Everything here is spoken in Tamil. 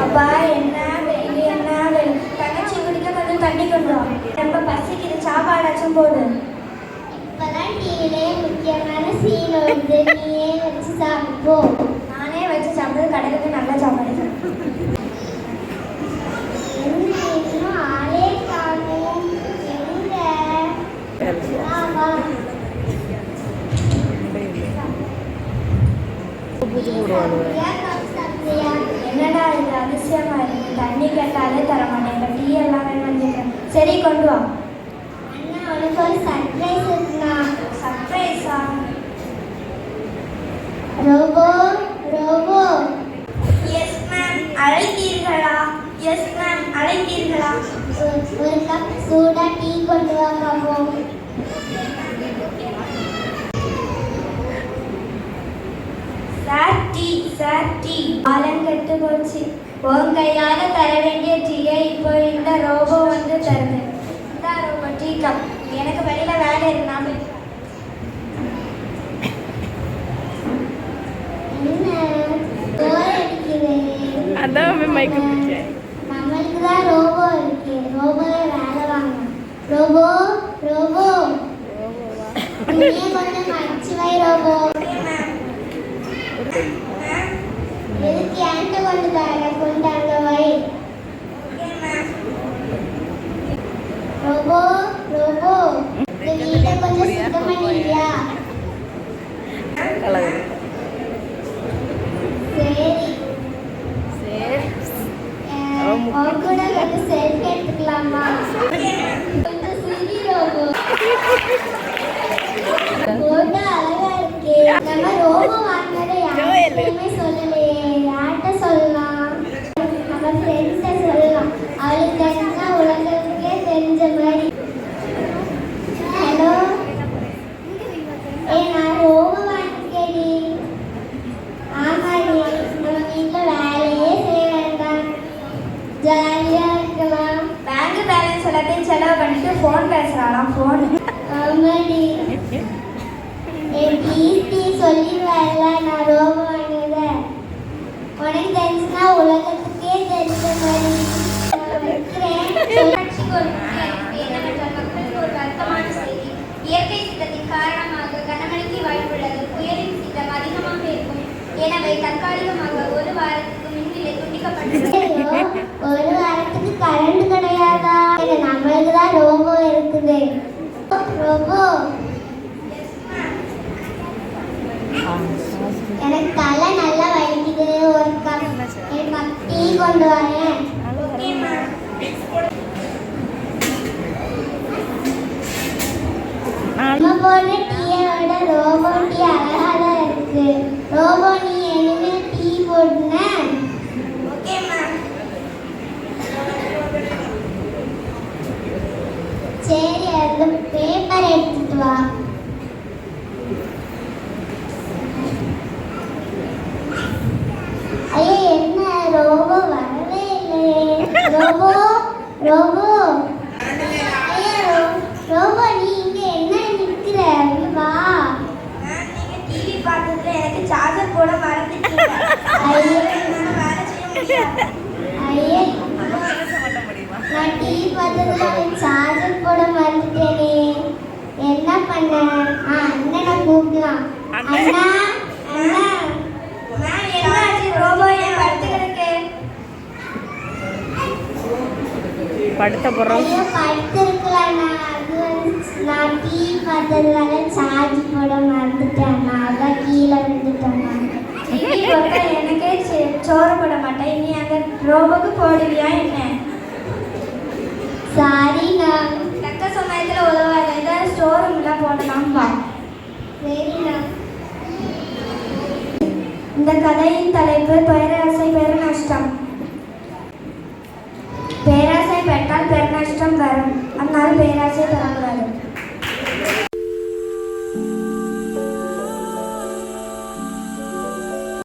அப்பா என்ன வெயில் என்ன வெயில். தங்கச்சி குடிக்க கொஞ்சம் தண்ணி கொண்டு வா. ரொம்ப பசிக்குது, சாப்பாடாச்சும் போடு. இப்பதான் டீலே முக்கியமான சீன் வருது, நீயே வச்சு சாப்பிட்டு. நானே வச்சு சாப்பிடுறது கடைக்கு நல்ல சாப்பாடு. இன்னும் ஆளே காணும். என்னடா இது அதிசயமா இருக்கு, தண்ணி கேட்டாலே தர மாட்டேன், டீ எல்லாம் வேணும். சரி கொண்டு வா. அண்ணா உனக்கு ஒரு சர்ப்ரைஸ் இருக்குண்ணா. சர்ப்ரைஸா? Robo robo. Yes ma'am. அழைத்தீர்களா? எஸ் மேம், அழைத்தீர்களா? ஒரு கப் சூடா டீ கொண்டு வா பாப்போம். Sir tea. காலம் கெட்டு போச்சு. உன் கையால தர வேண்டிய டீயை இப்போ இந்த ரோபோ வந்து தருது. இந்த ரோபோ டீ கப். எனக்கு வெளியில வேலை இருக்கு, நான் போய். நம்மளுக்கு தான் ரோபோ இருக்கு, ரோபோவே வேலை வாங்க. ரோபோ ரோபோ கொஞ்சம் அடிச்சு வை ரோபோ. எதுக்கு என்கிட்ட கொண்டு தர, கொண்டு அங்க வை. ரோபோ ரோபோ இந்த வீட்டை கொஞ்சம் சுத்தம் பண்ணிடுறியா? சரி உன் கூட கொஞ்சம் செல்ஃபி எடுத்துக்கலாமா? கொஞ்சம் சிரி ரோபோ. போட்டோ அழகா இருக்கு. நம்ம ரோபோ வாங்கினதை யாருக்குமே சொல்லலையே, யார்கிட்ட சொல்லலாம்? நம்ம ஃப்ரெண்ட்ஸை சொல்லலாம், அவளுக்கு தெரிஞ்சா உலகத்துக்கே தெரிஞ்ச மாதிரி. ஹலோ, நான் ரோபோ வாங்கிக்கேடி. ஆமாடி, நம்ம வீட்டில் வேலையே செய்ய வேண்டாம், ஜாலியாக இருக்கலாம். பேங்க் பேலன்ஸ் எல்லாத்தையும் செலவு பண்ணிட்டு ஃபோன் பேசுகிறாளாம். ஃபோன். ஆமாடி, ப்ளீஸ் சொல்லிடுவேன்ல நான் ரோபோ வாங்கினத. உனக்கு தெரிஞ்சுன்னா உலகத்துக்கே தெரிஞ்ச மாதிரி இயற்கை சீற்றத்தின் காரணமாக கனமழைக்கு வாய்ப்புள்ளது. புயலின் சீற்றம் அதிகமாக இருக்கும். எனவே தற்காலிகமாக ஒரு வாரத்துக்கு மின்நிலை துண்டிக்கப்பட்டுள்ளது. ஒரு வாரத்துக்கு கரண்ட் கிடையாதா? நம்மளுக்கு தான் ரோபோ இருக்குது. ரோபோ, எனக்கு தலை நல்லா வலிக்குது, ஒரு கப் டீ கொண்டு வரேன். நம்ம போடுற டீயை விட ரோபோ டீ அழகா தான் இருக்கு. ரோபோ, நீ இனிமே டீ போடுன? சரி, அது பேப்பர் எடுத்துட்டு வா. ஐயா, என்ன ரோபோ வரவே இல்லையே? Robot robot. ஐயா ரோபோ, நீ இங்க என்ன நிக்கிற? வா. நீங்க டிவி பார்த்ததுல எனக்கு சார்ஜர் போட மறந்துட்டீங்க. ஐயா, நான் டிவி பார்த்ததுல சார்ஜர் போட மறந்துட்டேனே, என்ன பண்ண? அண்ணனை கூப்பிடலாம். அண்ணா அண்ணா. படுத்த போறோம். படுத்திருக்கலாம். நான் டீ பார்த்ததுனால சார்ஜ் போட மறந்துட்டேன், அதான் கீழே விழுந்துட்டேன். எனக்கே சோறு போட மாட்டேன், இனி அந்த ரோபோக்கு போடுவியா என்ன? சாரிண்ணா, தக்க சமயத்தில் உதவாது. ஏதாவது ஸ்டோர் ரூம்லாம் போடலாம்பா. சரிண்ணா. இந்த கதையின் தலைப்பு பேராசை பெருநஷ்டம். பேராசை பெற்றால் பெருநஷ்டம் வரும், அதனால் பேராசை பெறக்கூடாது.